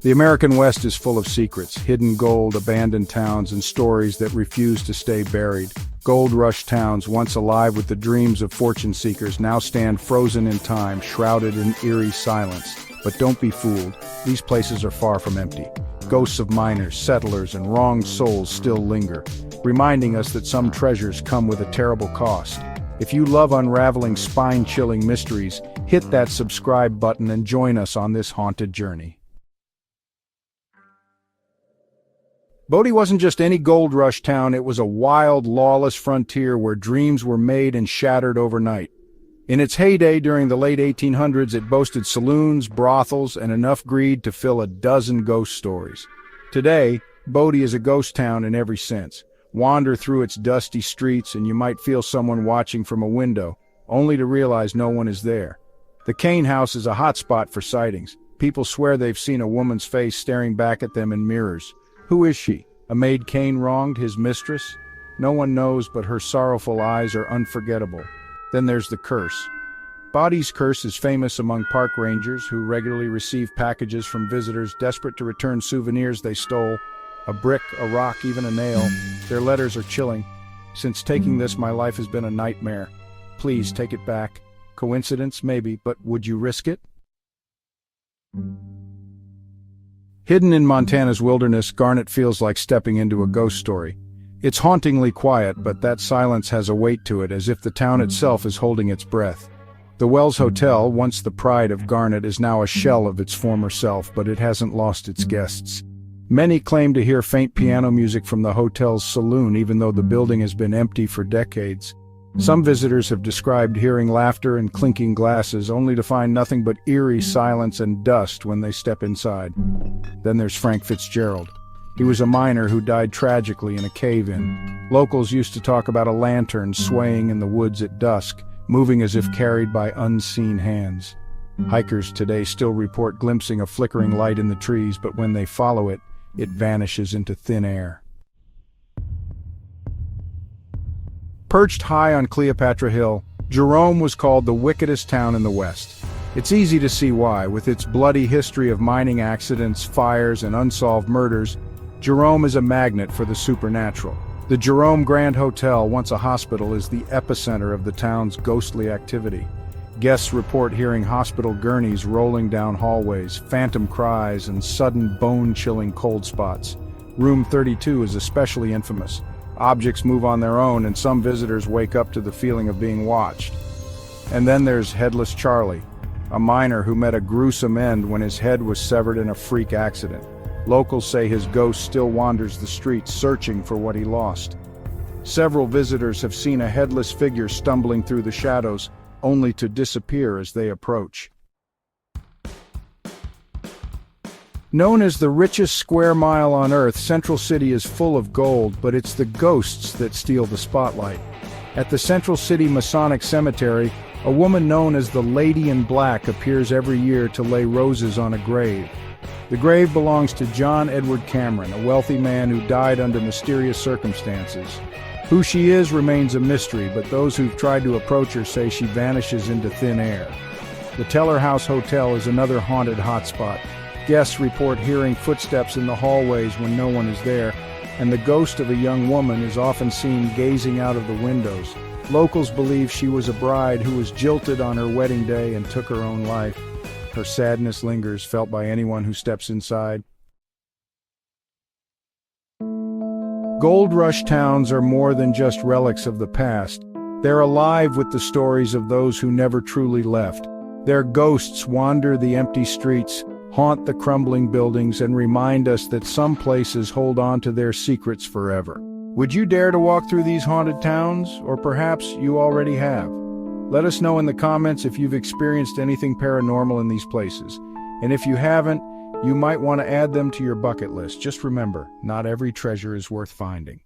The American West is full of secrets, hidden gold, abandoned towns, and stories that refuse to stay buried. Gold rush towns, once alive with the dreams of fortune seekers, now stand frozen in time, shrouded in eerie silence. But don't be fooled, these places are far from empty. Ghosts of miners, settlers, and wronged souls still linger, reminding us that some treasures come with a terrible cost. If you love unraveling spine-chilling mysteries, hit that subscribe button and join us on this haunted journey. Bodie wasn't just any gold rush town, it was a wild, lawless frontier where dreams were made and shattered overnight. In its heyday during the late 1800s, it boasted saloons, brothels, and enough greed to fill a dozen ghost stories. Today, Bodie is a ghost town in every sense. Wander through its dusty streets and you might feel someone watching from a window, only to realize no one is there. The Kane House is a hot spot for sightings. People swear they've seen a woman's face staring back at them in mirrors. Who is she? A maid Kane wronged, his mistress? No one knows, but her sorrowful eyes are unforgettable. Then there's the curse. Bodie's curse is famous among park rangers who regularly receive packages from visitors desperate to return souvenirs they stole. A brick, a rock, even a nail. Their letters are chilling. Since taking this, my life has been a nightmare. Please take it back. Coincidence, maybe, but would you risk it? Hidden in Montana's wilderness, Garnet feels like stepping into a ghost story. It's hauntingly quiet, but that silence has a weight to it, as if the town itself is holding its breath. The Wells Hotel, once the pride of Garnet, is now a shell of its former self, but it hasn't lost its guests. Many claim to hear faint piano music from the hotel's saloon, even though the building has been empty for decades. Some visitors have described hearing laughter and clinking glasses, only to find nothing but eerie silence and dust when they step inside. Then there's Frank Fitzgerald. He was a miner who died tragically in a cave-in. Locals used to talk about a lantern swaying in the woods at dusk, moving as if carried by unseen hands. Hikers today still report glimpsing a flickering light in the trees, but when they follow it, it vanishes into thin air. Perched high on Cleopatra Hill, Jerome was called the wickedest town in the West. It's easy to see why. With its bloody history of mining accidents, fires, and unsolved murders, Jerome is a magnet for the supernatural. The Jerome Grand Hotel, once a hospital, is the epicenter of the town's ghostly activity. Guests report hearing hospital gurneys rolling down hallways, phantom cries, and sudden bone-chilling cold spots. Room 32 is especially infamous. Objects move on their own, and some visitors wake up to the feeling of being watched. And then there's Headless Charlie, a miner who met a gruesome end when his head was severed in a freak accident. Locals say his ghost still wanders the streets, searching for what he lost. Several visitors have seen a headless figure stumbling through the shadows, only to disappear as they approach. Known as the richest square mile on Earth, Central City is full of gold, but it's the ghosts that steal the spotlight. At the Central City Masonic Cemetery, a woman known as the Lady in Black appears every year to lay roses on a grave. The grave belongs to John Edward Cameron, a wealthy man who died under mysterious circumstances. Who she is remains a mystery, but those who've tried to approach her say she vanishes into thin air. The Teller House Hotel is another haunted hotspot. Guests report hearing footsteps in the hallways when no one is there, and the ghost of a young woman is often seen gazing out of the windows. Locals believe she was a bride who was jilted on her wedding day and took her own life. Her sadness lingers, felt by anyone who steps inside. Gold rush towns are more than just relics of the past. They're alive with the stories of those who never truly left. Their ghosts wander the empty streets, haunt the crumbling buildings, and remind us that some places hold on to their secrets forever. Would you dare to walk through these haunted towns? Or perhaps you already have. Let us know in the comments if you've experienced anything paranormal in these places. And if you haven't, you might want to add them to your bucket list. Just remember, not every treasure is worth finding.